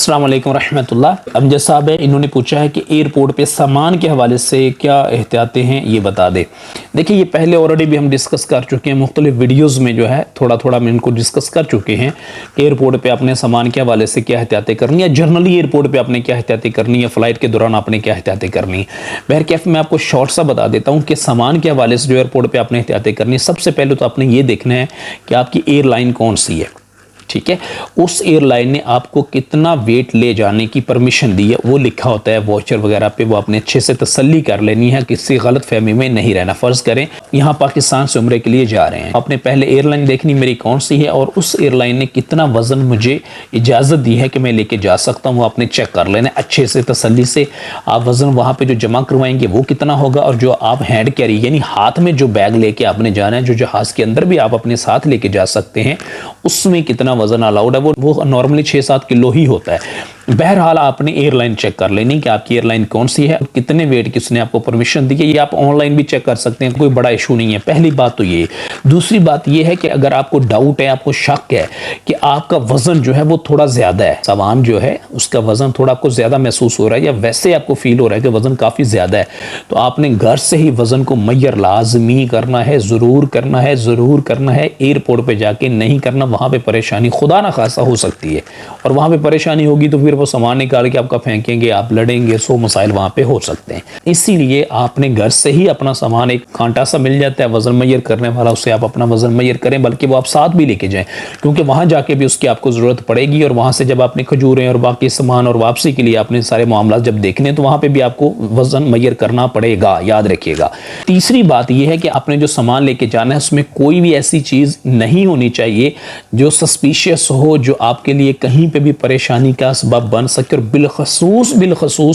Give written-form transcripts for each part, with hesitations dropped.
अस्सलाम वालेकुम रहमतुल्लाह। अमजद साहब है, इन्होंने पूछा है कि एयरपोर्ट पे सामान के हवाले से क्या एहतियातें हैं ये बता दे। देखिए ये पहले ऑलरेडी भी हम डिस्कस कर चुके हैं, मुख्तलिफ वीडियोज़ में जो है थोड़ा थोड़ा हम इनको डिस्कस कर चुके हैं कि एयरपोर्ट पे अपने सामान के हवाले से क्या एहतियातें करनी है, जनरली एयरपोर्ट पर आपने क्या एहतियातें करनी है, फ़्लाइट के दौरान आपने क्या एहतियातें करनी है। बहरकैफ मैं आपको शॉर्ट सा बता देता हूँ कि सामान के हवाले से जो एयरपोर्ट पर आपने एहतियातें करनी है, सबसे पहले तो आपने ये देखना है कि आपकी एयरलाइन कौन सी है। ठीक है, उस एयरलाइन ने आपको कितना वेट ले जाने की परमिशन दी है वो लिखा होता है वॉचर वगैरह पे, वो आपने अच्छे से तसल्ली कर लेनी है, किसी गलत फहमी में नहीं रहना। फर्ज करें यहाँ पाकिस्तान से उम्रे के लिए जा रहे हैं, आपने पहले एयरलाइन देखनी मेरी कौन सी है और उस एयरलाइन ने कितना वजन मुझे इजाज़त दी है कि मैं लेके जा सकता हूँ, वो आपने चेक कर लेना अच्छे से तसल्ली से। आप वजन वहाँ पे जो जमा करवाएंगे वो कितना होगा, और जो आप हैंड कैरी यानी हाथ में जो बैग लेके आपने जाना है, जो जहाज़ के अंदर भी आप अपने साथ लेके जा सकते हैं, उसमें कितना वजन अलाउड है, वो नॉर्मली 6-7 किलो ही होता है। बहरहाल आपने एयरलाइन चेक कर लेनी कि आपकी एयरलाइन कौन सी है, कितने वेट की उसने आपको परमिशन दी है। ये आप ऑनलाइन भी चेक कर सकते हैं, कोई बड़ा इशू नहीं है। पहली बात तो ये। दूसरी बात ये है कि अगर आपको डाउट है, आपको शक है कि आपका वजन जो है वो थोड़ा ज्यादा है, सामान जो है उसका वजन थोड़ा आपको ज्यादा महसूस हो रहा है या वैसे आपको फील हो रहा है कि वजन काफी ज्यादा है, तो आपने घर से ही वजन को मैयर लाजमी करना है, जरूर करना है, जरूर करना है। एयरपोर्ट पे जाके नहीं करना, वहां पे परेशानी खुदा ना खासा हो सकती है, और वहां पे परेशानी होगी तो फिर वो सामान निकाल के आपका फेंकेंगे, आप लड़ेंगे, 100 मसाइल वहां पे हो सकते हैं। इसीलिए आपने घर से ही अपना सामान, एक कांटा सा मिल जाता है वजन मैयर करने वाला, उससे आप अपना वजन मैयर करें, बल्कि वो आप साथ भी लेके जाएं, क्योंकि वहां जाके भी उसकी आपको जरूरत पड़ेगी। और वहां से जब आपने खजूरें और बाकी सामान और वापसी के लिए आपने सारे मामला जब देखने, तो वहां पर भी आपको वजन मैयर करना पड़ेगा, याद रखिएगा। तीसरी बात यह है कि आपने जो सामान लेके जाना है उसमें कोई भी ऐसी चीज नहीं होनी चाहिए जो सस्पिशियस हो, जो आपके लिए कहीं पे भी परेशानी का सबब बन सके। और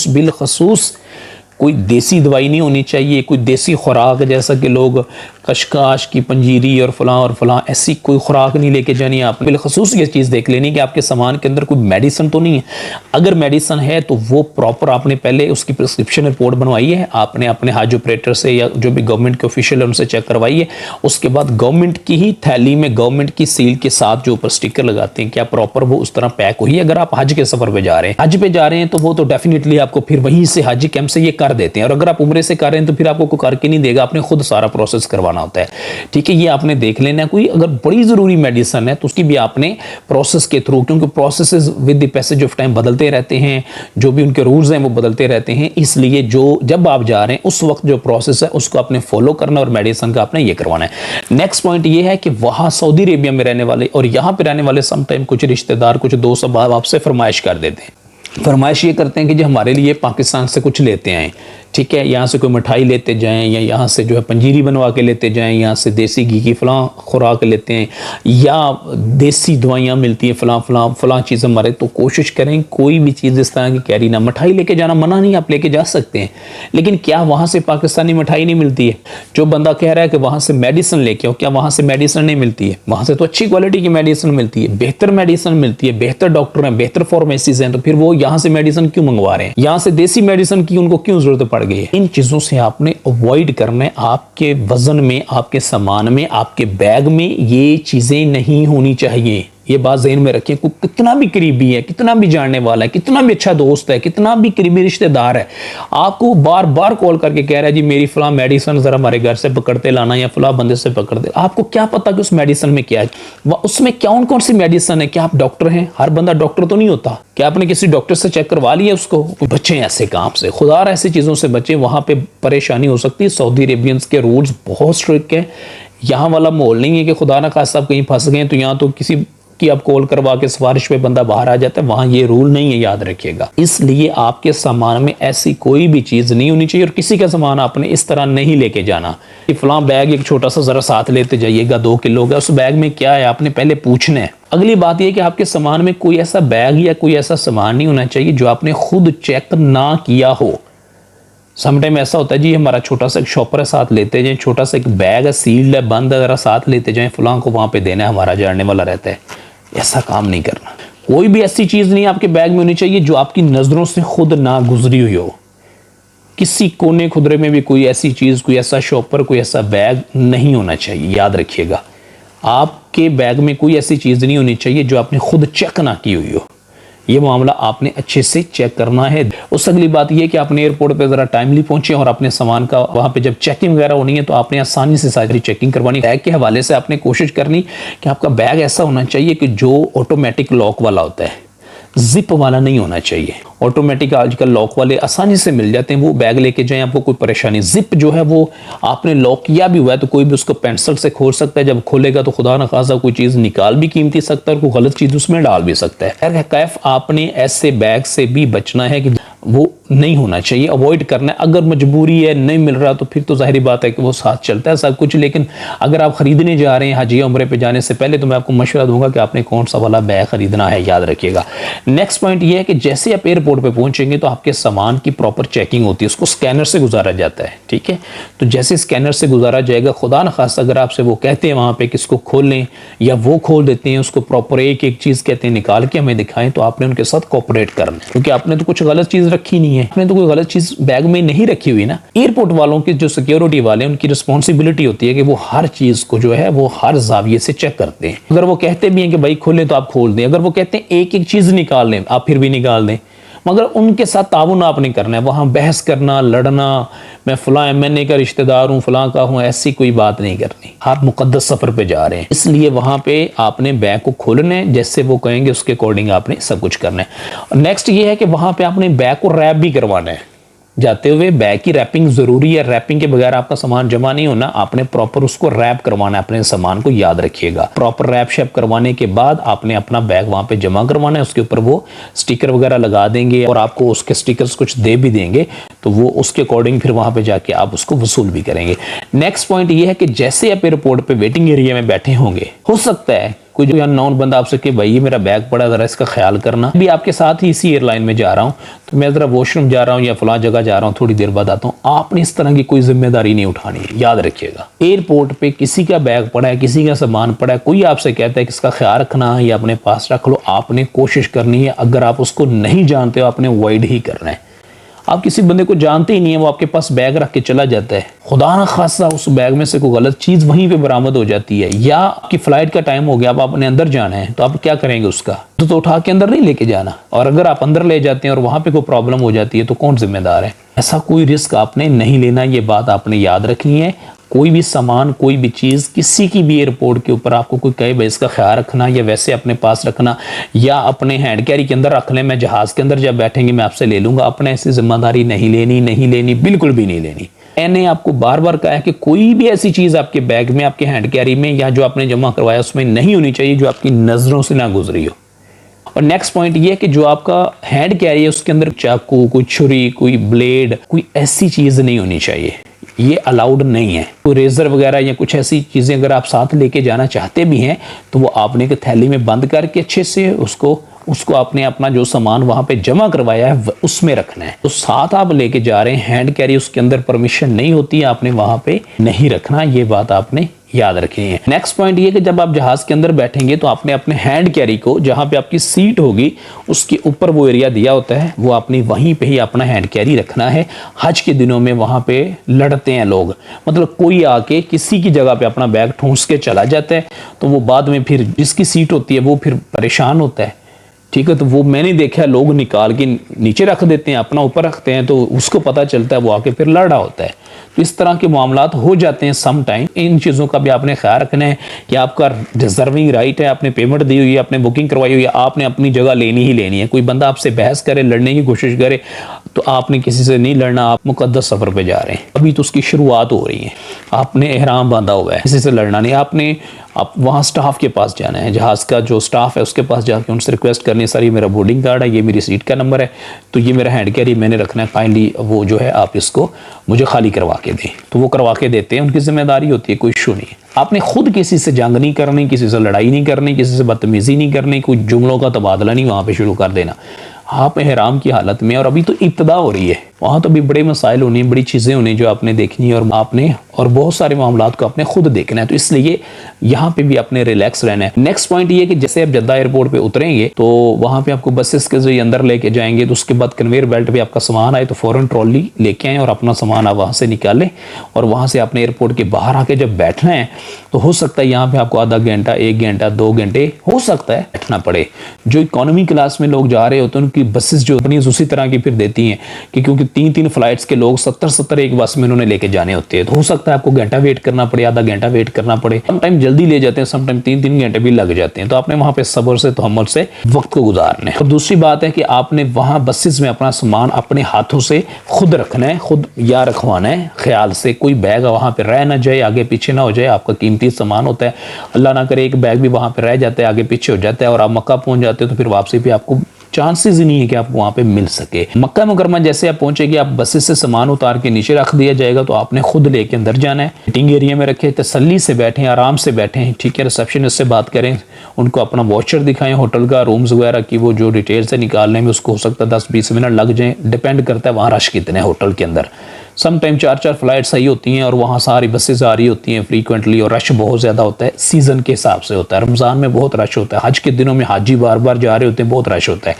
बिलखसूस कोई देसी दवाई नहीं होनी चाहिए, कोई देसी खुराक, जैसा कि लोग कशकाश की पंजीरी और फलां ऐसी कोई खुराक नहीं लेके जानी है। आपने बिलखसूस ये चीज़ देख लेनी कि आपके सामान के अंदर कोई मेडिसिन तो नहीं है। अगर मेडिसिन है तो वो प्रॉपर आपने पहले उसकी प्रिस्क्रिप्शन रिपोर्ट बनवाई है, आपने अपने हज ऑपरेटर से या जो भी गवर्नमेंट के ऑफिशियल है उनसे चेक करवाई है। उसके बाद गवर्नमेंट की ही थैली में गवर्नमेंट की सील के साथ जो ऊपर स्टिकर लगाते हैं, क्या प्रॉपर वो उस तरह पैक हुई है। अगर आप हज के सफर पे जा रहे हैं, हज पे जा रहे हैं, तो वो तो डेफिनेटली आपको फिर वहीं से हज कैंप से ये कर देते हैं। और अगर आप उम्रे से कर रहे हैं तो फिर आपको कोई करके नहीं देगा, आपने खुद सारा प्रोसेस करवाना होता है। ठीक है, ये आपने देख लेना। कोई अगर बड़ी जरूरी मेडिसिन है तो उसकी भी आपने प्रोसेस के थ्रू, क्योंकि processes with the passage of time बदलते रहते हैं, जो भी उनके रूल्स हैं वो बदलते रहते हैं, इसलिए जो जब आप जा रहे हैं उस वक्त जो प्रोसेस है उसको आपने फॉलो करना और मेडिसिन का आपने ये करवाना है। नेक्स्ट पॉइंट ये है कि वहां सऊदी अरेबिया में रहने वाले और यहाँ पे रहने वाले समटाइम कुछ रिश्तेदार, कुछ दोस्त अब आपसे फरमाइश कर देते हैं। फरमाइश ये करते हैं कि जो हमारे लिए पाकिस्तान से कुछ लेते आए, ठीक है, यहाँ से कोई मिठाई लेते जाएं, या यहाँ से जो है पंजीरी बनवा के लेते जाएं, यहाँ से देसी घी की फलां खुराक लेते हैं, या देसी दवाइयाँ मिलती हैं फलां चीज़ हमारे। तो कोशिश करें कोई भी चीज़ इस तरह की कैरी ना। मिठाई लेके जाना मना नहीं, आप लेके जा सकते हैं, लेकिन क्या वहाँ से पाकिस्तानी मिठाई नहीं मिलती है? जो बंदा कह रहा है कि वहाँ से मेडिसिन लेके आओ, क्या वहाँ से मेडिसिन नहीं मिलती है? वहाँ से तो अच्छी क्वालिटी की मेडिसिन मिलती है, बेहतर मेडिसिन मिलती है, बेहतर डॉक्टर हैं, बेहतर फार्मेसीज हैं, तो फिर वो यहाँ से मेडिसिन क्यों मंगवा रहे हैं? यहाँ से देसी मेडिसिन की उनको क्यों जरूरत पड़ गई है? इन चीजों से आपने अवॉइड करना है। आपके वजन में, आपके सामान में, आपके बैग में ये चीजें नहीं होनी चाहिए। ये बात ज़हन में रखें। कोई कितना भी करीबी है, कितना भी जानने वाला है, कितना भी अच्छा दोस्त है, कितना भी करीबी रिश्तेदार है, आपको बार बार कॉल करके कह रहा है जी मेरी फलां मेडिसिन जरा हमारे घर से पकड़ते लाना या फलां बंदे से पकड़ दे। आपको क्या पता कि उस मेडिसिन में क्या है, उसमें कौन कौन सी मेडिसिन है? क्या आप डॉक्टर हैं? हर बंदा डॉक्टर तो नहीं होता। क्या आपने किसी डॉक्टर से चेक करवा लिया उसको? बच्चे ऐसे काम से, खुदा ऐसी चीज़ों से बच्चे, वहाँ पे परेशानी हो सकती है। सऊदी अरेबियंस के रूल्स बहुत स्ट्रिक्ट है। यहाँ वाला माहौल नहीं है कि खुदा ना खासा आप कहीं फंस गए तो यहाँ तो किसी कि आप कॉल करवा के सिफारिश पे बंदा बाहर आ जाता है। वहां ये रूल नहीं है, याद रखिएगा। इसलिए आपके सामान में ऐसी कोई भी चीज नहीं होनी चाहिए, और किसी का सामान आपने इस तरह नहीं लेके जाना कि फलां बैग एक छोटा सा जरा साथ लेते जाइएगा, 2 किलो का, उस बैग में क्या है आपने पहले पूछना है। अगली बात यह कि आपके सामान में कोई ऐसा बैग या कोई ऐसा सामान नहीं होना चाहिए जो आपने खुद चेक ना किया हो। समटाइम ऐसा होता है जी हमारा छोटा सा एक शॉपर है, साथ लेते जाएं, छोटा सा एक बैग है, सील्ड है, बंद है, जरा साथ लेते जाएं, फलां को वहां पे देना है, हमारा जानने वाला रहता है। ऐसा काम नहीं करना। कोई भी ऐसी चीज नहीं आपके बैग में होनी चाहिए जो आपकी नजरों से खुद ना गुजरी हुई हो। किसी कोने खुदरे में भी कोई ऐसी चीज, कोई ऐसा शॉपर, कोई ऐसा बैग नहीं होना चाहिए, याद रखिएगा। आपके बैग में कोई ऐसी चीज नहीं होनी चाहिए जो आपने खुद चेक ना की हुई हो। ये मामला आपने अच्छे से चेक करना है। उससे अगली बात ये कि आपने एयरपोर्ट पे ज़रा टाइमली पहुंचे और अपने सामान का वहाँ पे जब चेकिंग वगैरह होनी है तो आपने आसानी से सारी चेकिंग करवानी। बैग के हवाले से आपने कोशिश करनी कि आपका बैग ऐसा होना चाहिए कि जो ऑटोमेटिक लॉक वाला होता है, जिप वाला नहीं होना चाहिए। ऑटोमेटिक आजकल लॉक वाले आसानी से मिल जाते हैं, वो बैग लेके जाएं, आपको कोई परेशानी। जिप जो है वो आपने लॉक किया भी हुआ है तो कोई भी उसको पेंसिल से खोल सकता है, जब खोलेगा तो खुदा न खासा कोई चीज़ निकाल भी कीमती सकता है और कोई गलत चीज़ उसमें डाल भी सकता है। कैफ आपने ऐसे बैग से भी बचना है कि वो नहीं होना चाहिए, अवॉइड करना है। अगर मजबूरी है, नहीं मिल रहा तो फिर तो जाहिर बात है कि वो साथ चलता है सब कुछ। लेकिन अगर आप खरीदने जा रहे हैं हज या उम्रे पे जाने से पहले तो मैं आपको मशवरा दूंगा कि आपने कौन सा वाला बैग खरीदना है, याद रखिएगा। नेक्स्ट पॉइंट ये है कि जैसे आप एयरपोर्ट पे पहुंचेंगे तो आपके सामान की प्रॉपर चेकिंग होती है, उसको स्कैनर से गुजारा जाता है, ठीक है। तो जैसे स्कैनर से गुजारा जाएगा, खुदा न खासा अगर आपसे वो कहते हैं वहां पे कि इसको खोल लें या वो खोल देते हैं, उसको प्रॉपर एक एक चीज कहते हैं निकाल के हमें दिखाएं, तो आपने उनके साथ कोऑपरेट करना है, क्योंकि आपने तो कुछ गलत चीज रखी नहीं है, आपने तो कोई गलत चीज बैग में नहीं रखी हुई ना। एयरपोर्ट वालों की जो सिक्योरिटी वाले उनकी रिस्पॉन्सिबिलिटी होती है कि वो हर चीज को जो है वो हर जाविये से चेक करते हैं। अगर वो कहते भी हैं कि भाई खोलें तो आप खोल दें, अगर वो कहते हैं एक एक चीज निकाल लें आप फिर भी निकाल दें, मगर उनके साथ ताउन आपने करना है। वहां बहस करना, लड़ना, मैं फलां एमएनए का रिश्तेदार हूं, फलां का हूं, ऐसी कोई बात नहीं करनी। आप मुकद्दस सफर पे जा रहे हैं, इसलिए वहां पे आपने बैग को खोलना है, जैसे वो कहेंगे उसके अकॉर्डिंग आपने सब कुछ करना है। नेक्स्ट ये है कि वहां पे आपने बैग को रैप भी करवाना है। जाते हुए बैग की रैपिंग जरूरी है, रैपिंग के बगैर आपका सामान जमा नहीं होना, आपने प्रॉपर उसको रैप करवाना है अपने सामान को, याद रखिएगा। प्रॉपर रैप शेप करवाने के बाद आपने अपना बैग वहां पे जमा करवाना है, उसके ऊपर वो स्टिकर वगैरह लगा देंगे और आपको उसके स्टिकर्स कुछ दे भी देंगे, तो वो उसके अकॉर्डिंग फिर वहां पे जाके आप उसको वसूल भी करेंगे। नेक्स्ट पॉइंट ये है कि जैसे आप एयरपोर्ट पे वेटिंग एरिया में बैठे होंगे, हो सकता है कोई जो अननोन बंदा आपसे कि भाई ये मेरा बैग पड़ा, जरा इसका ख्याल करना, भी आपके साथ ही इसी एयरलाइन में जा रहा हूं तो मैं जरा वॉशरूम जा रहा हूं या फलां जगह जा रहा हूं, थोड़ी देर बाद आता हूं, आपने इस तरह की कोई जिम्मेदारी नहीं उठानी है, याद रखिएगा। एयरपोर्ट पे किसी का बैग पड़ा है, किसी का सामान पड़ा है, कोई आपसे कहता है कि इसका ख्याल रखना या अपने पास रख लो, आपने कोशिश करनी है। अगर आप उसको नहीं जानते हो आपने अवॉइड ही करना है। आप किसी बंदे को जानते ही नहीं है, वो आपके पास बैग रख के चला जाता है, खुदा न खासा उस बैग में से कोई गलत चीज वहीं पे बरामद हो जाती है, या आपकी फ्लाइट का टाइम हो गया, अब आपने अंदर जाना है तो आप क्या करेंगे, उसका तो उठा के अंदर नहीं लेके जाना। और अगर आप अंदर ले जाते हैं और वहां पे कोई प्रॉब्लम हो जाती है तो कौन जिम्मेदार है? ऐसा कोई रिस्क आपने नहीं लेना, ये बात आपने याद रखनी है। कोई भी सामान, कोई भी चीज़ किसी की भी एयरपोर्ट के ऊपर आपको कोई कहे भाई इसका ख्याल रखना या वैसे अपने पास रखना या अपने हैंड कैरी के अंदर रख लें, मैं जहाज़ के अंदर जब बैठेंगे मैं आपसे ले लूँगा, अपने ऐसी जिम्मेदारी नहीं लेनी, बिल्कुल भी नहीं लेनी। मैंने आपको बार बार कहा है कि कोई भी ऐसी चीज़ आपके बैग में, आपके हैंड कैरी में या जो आपने जमा करवाया उसमें नहीं होनी चाहिए जो आपकी नज़रों से ना गुजरी हो। और नेक्स्ट पॉइंट ये है कि जो आपका हैंड कैरी है उसके अंदर चाकू, कोई छुरी, कोई ब्लेड, कोई ऐसी चीज़ नहीं होनी चाहिए, ये अलाउड नहीं है। कोई रेजर वगैरह या कुछ ऐसी चीज़ें अगर आप साथ लेके जाना चाहते भी हैं तो वो आपने एक थैली में बंद करके अच्छे से उसको आपने अपना जो सामान वहां पे जमा करवाया है उसमें रखना है। तो साथ आप लेके जा रहे हैं, हैंड कैरी उसके अंदर परमिशन नहीं होती है, आपने वहां पे नहीं रखना, ये बात आपने याद रखनी है। नेक्स्ट पॉइंट ये कि जब आप जहाज के अंदर बैठेंगे तो आपने अपने हैंड कैरी को, जहां पे आपकी सीट होगी उसके ऊपर वो एरिया दिया होता है, वो आपने वहीं पे ही अपना हैंड कैरी रखना है। हज के दिनों में वहां पे लड़ते हैं लोग, मतलब कोई आके किसी की जगह पे अपना बैग ठूंस के चला जाता है तो वो बाद में फिर जिसकी सीट होती है वो फिर परेशान होता है, ठीक है। तो वो मैंने देखा है लोग निकाल के नीचे रख देते हैं, अपना ऊपर रखते हैं, तो उसको पता चलता है वो आके फिर लड़ रहा होता है। तो इस तरह के मामलात हो जाते हैं सम टाइम। इन चीज़ों का भी आपने ख्याल रखना है कि आपका डिजर्विंग राइट है, आपने पेमेंट दी हुई है, आपने बुकिंग करवाई हुई है, आपने अपनी जगह लेनी ही लेनी है। कोई बंदा आपसे बहस करे, लड़ने की कोशिश करे तो आपने किसी से नहीं लड़ना, आप मुकद्दस सफ़र पे जा रहे हैं, अभी तो उसकी शुरुआत हो रही है, आपने एहराम बांधा हुआ है, किसी से लड़ना नहीं। आपने आप वहाँ स्टाफ के पास जाना है, जहाज़ का जो स्टाफ है उसके पास जाके उनसे रिक्वेस्ट करनी है, सर ये मेरा बोर्डिंग कार्ड है, ये मेरी सीट का नंबर है, तो ये मेरा हैंड कैरी मैंने रखना है, काइंडली वो जो है आप इसको मुझे खाली करवा के दें। तो वो करवा के देते हैं, उनकी जिम्मेदारी होती है, कोई इशू नहीं है। आपने खुद किसी से जंग नहीं करनी, किसी से लड़ाई नहीं करनी, किसी से बदतमीजी नहीं करनी, कोई जुमलों का तबादला नहीं वहाँ पर शुरू कर देना। आप एहराम की हालत में, और अभी तो इब्तिदा हो रही है, वहाँ तो भी बड़े मसाइल होने, बड़ी चीज़ें होनी जो आपने देखनी है, और बहुत सारे मामलात को आपने खुद देखना है। तो इसलिए यहाँ पे भी आपने रिलैक्स रहना है। नेक्स्ट पॉइंट ये कि जैसे आप जद्दा एयरपोर्ट पे उतरेंगे तो वहाँ पे आपको बसेस के जरिए अंदर लेके जाएंगे, तो उसके बाद कन्वेयर बेल्ट पे आपका सामान आए तो फौरन ट्रॉली लेके आए और अपना सामान आप वहाँ से निकालें, और वहाँ से आपने एयरपोर्ट के बाहर आके जब बैठना है तो हो सकता है यहाँ पे आपको आधा घंटा, 1 घंटा, 2 घंटे हो सकता है बैठना पड़े। जो इकोनॉमी क्लास में लोग जा रहे होते हैं उनकी बसेस जो अपनी उसी तरह की फिर देती हैं कि क्योंकि 3-3 फ्लाइट्स के लोग 70-70 एक बस में उन्होंने लेके जाने होते हैं, तो हो सकता है आपको घंटा वेट करना पड़े, आधा घंटा वेट करना पड़े। समटाइम जल्दी ले जाते हैं, समटाइम 3-3 घंटे भी लग जाते हैं। तो आपने वहां पे सब्र से, तहम्मुल से वक्त को गुजारना है। और दूसरी बात है कि आपने वहां बसेस में अपना सामान अपने हाथों से खुद रखना है, खुद या रखवाना है ख्याल से। कोई बैग वहां पे रह ना जाए, आगे पीछे ना हो जाए। आपका कीमती सामान होता है, अल्लाह ना करे एक बैग भी वहां पे रह जाता है, आगे पीछे हो जाता है और आप मक्का पहुंच जाते हो तो फिर वापसी पे आपको चांसेस ही नहीं है कि आप वहां पे मिल सके। मक्का मुकरमा जैसे आप पहुंचेंगे, आप बसेस से सामान उतार के नीचे रख दिया जाएगा, तो आपने खुद लेके अंदर जाना है। वेटिंग एरिया में रखें, तसल्ली से बैठें, आराम से बैठें, ठीक है। रिसेप्शनिस्ट से बात करें, उनको अपना वॉचर दिखाएं होटल का, रूम्स वगैरह की वो जो डिटेल से निकालने में उसको हो सकता है 10-20 मिनट लग जाए, डिपेंड करता है वहाँ रश कितने होटल के अंदर। सम टाइम 4-4 फ्लाइट सही होती हैं और वहाँ सारी बसेस आ रही होती हैं फ्रीक्वेंटली, और रश बहुत ज़्यादा होता है, सीज़न के हिसाब से होता है। रमज़ान में बहुत रश होता है, हज के दिनों में हाजी बार बार जा रहे होते हैं, बहुत रश होता है।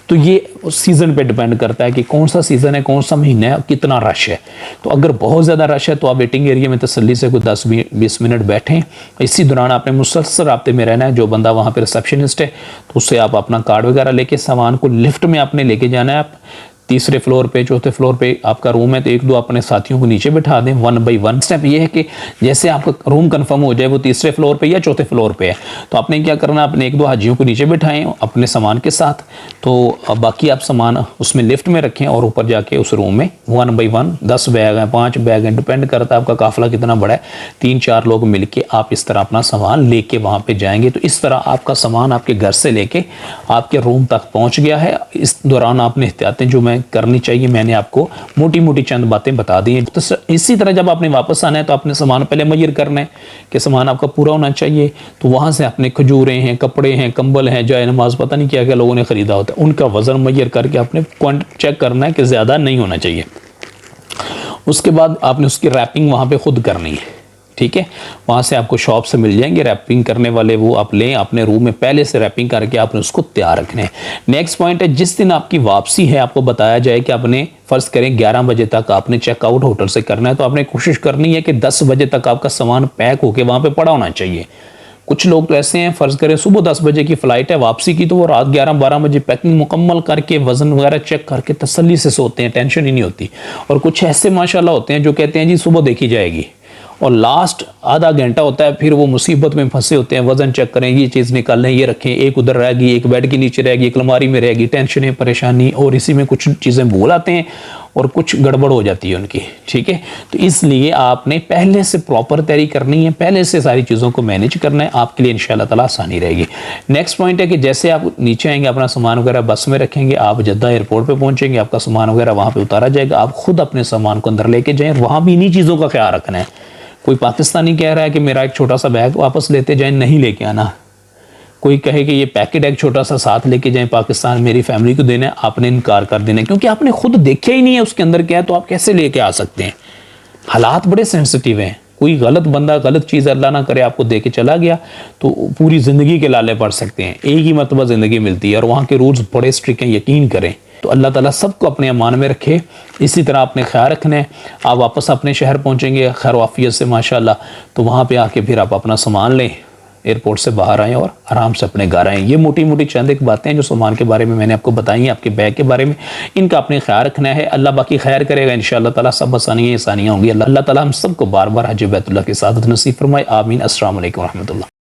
तो ये सीज़न पे डिपेंड करता है कि कौन सा सीज़न है, कौन सा महीना है, कितना रश है। तो अगर बहुत ज़्यादा रश है तो आप वेटिंग एरिया में तसल्ली से कोई 10-20 मिनट बैठें। इसी दौरान आपने मुसलसल राब्ते में रहना है। जो बंदा वहाँ पर रिसेप्शनिस्ट है तो उससे आप अपना कार्ड वगैरह लेके सामान को लिफ्ट में आपने लेके जाना है। आप तीसरे फ्लोर पे, चौथे फ्लोर पे आपका रूम है तो 1-2 अपने साथियों को नीचे बिठा दें 1 बाई 1। स्टेप ये है कि जैसे आपका रूम कंफर्म हो जाए वो तीसरे फ्लोर पे या चौथे फ्लोर पे है, तो आपने क्या करना, अपने 1-2 हाजियों को नीचे बिठाएं अपने सामान के साथ, तो बाकी आप सामान उसमें लिफ्ट में रखें और ऊपर जाके उस रूम में 1 बाई 1 10 बैग हैं, 5 बैग हैं, डिपेंड करता है आपका काफिला कितना बड़ा है। 3-4 लोग मिलके आप इस तरह अपना सामान लेके वहाँ पे जाएंगे। तो इस तरह आपका सामान आपके घर से लेके आपके रूम तक पहुँच गया है। इस दौरान आपने एहतियातें जो मैं करनी चाहिए मैंने आपको मोटी मोटी चंद बातें बता दी हैं। तो इसी तरह जब आपने वापस आना है तो आपने सामान पहले मुय्यर करना है कि सामान आपका पूरा होना चाहिए। तो वहाँ से आपने खजूरें हैं, कपड़े हैं, कंबल हैं, जाए नमाज, पता नहीं क्या क्या लोगों ने ख़रीदा होता है, उनका वज़न मुय्यर करके आपने चेक करना है कि ज़्यादा नहीं होना चाहिए। उसके बाद आपने उसकी रैपिंग वहाँ पर खुद करनी है, ठीक है। वहाँ से आपको शॉप से मिल जाएंगे रैपिंग करने वाले, वो आप लें, अपने रूम में पहले से रैपिंग करके आपने उसको तैयार रखना है। नेक्स्ट पॉइंट है, जिस दिन आपकी वापसी है आपको बताया जाए कि आपने फ़र्ज़ करें 11 बजे तक आपने चेकआउट होटल से करना है, तो आपने कोशिश करनी है कि 10 बजे तक आपका सामान पैक होकर वहाँ पर पड़ा होना चाहिए। कुछ लोग तो ऐसे हैं, फ़र्ज़ करें सुबह 10 बजे की फ़्लाइट है वापसी की, तो वो रात 11-12 बजे पैकिंग मुकम्मल करके वज़न वगैरह चेक करके तसल्ली से सोते हैं, टेंशन ही नहीं होती। और कुछ ऐसे माशाल्लाह होते हैं जो कहते हैं जी सुबह देखी जाएगी, और लास्ट आधा घंटा होता है फिर वो मुसीबत में फंसे होते हैं। वज़न चेक करें, ये चीज़ निकालें, ये रखें, एक उधर रह गई, एक बेड के नीचे रह गई, एक अलमारी में रह गई, टेंशन परेशानी, और इसी में कुछ चीज़ें भूल आते हैं और कुछ गड़बड़ हो जाती है उनकी, ठीक है। तो इसलिए आपने पहले से प्रॉपर तैयारी करनी है, पहले से सारी चीज़ों को मैनेज करना है, आपके लिए इंशाल्लाह ताला आसानी रहेगी। नेक्स्ट पॉइंट है कि जैसे आप नीचे आएंगे अपना सामान वगैरह बस में रखेंगे, आप जद्दा एयरपोर्ट पर पहुँचेंगे, आपका सामान वगैरह वहाँ पर उतारा जाएगा, आप खुद अपने सामान को अंदर लेके जाएँ। वहाँ भी इन्हीं चीज़ों का ख्याल रखना है। कोई पाकिस्तानी कह रहा है कि मेरा एक छोटा सा बैग वापस लेते जाएं, नहीं लेके आना। कोई कहे कि ये पैकेट एक छोटा सा साथ लेके जाएं पाकिस्तान, मेरी फैमिली को देना है, आपने इनकार कर देना, क्योंकि आपने खुद देखा ही नहीं है उसके अंदर क्या है, तो आप कैसे लेके आ सकते हैं। हालात बड़े सेंसिटिव हैं। कोई गलत बंदा गलत चीज़ अल्लाह ना करे आपको दे के चला गया तो पूरी ज़िंदगी के लाले पड़ सकते हैं। एक ही मरतबा ज़िंदगी मिलती है और वहाँ के रूल्स बड़े स्ट्रिक्ट हैं, यकीन करें। तो अल्लाह ताला सबको अपने अमान में रखे। इसी तरह आपने ख्याल रखना है। आप वापस अपने शहर पहुँचेंगे खैर वाफियत से माशाल्लाह, तो वहाँ पे आके फिर आप अपना सामान लें, एयरपोर्ट से बाहर आएँ और आराम से अपने घर आएँ। ये मोटी मोटी चंद एक बातें हैं जो सामान के बारे में मैंने आपको बताई हैं, आपके बैग के बारे में, इनका आपने ख्याल रखना है। अल्लाह बाकी खैर करेगा इंशाअल्लाह ताला, सब आसानियाँ होंगी। अल्लाह ताला हम सबको बार बार हज बैतुल्लाह की सादत नसीब फरमाए। आमीन। अस्सलाम वालेकुम रहमतुल्लाह।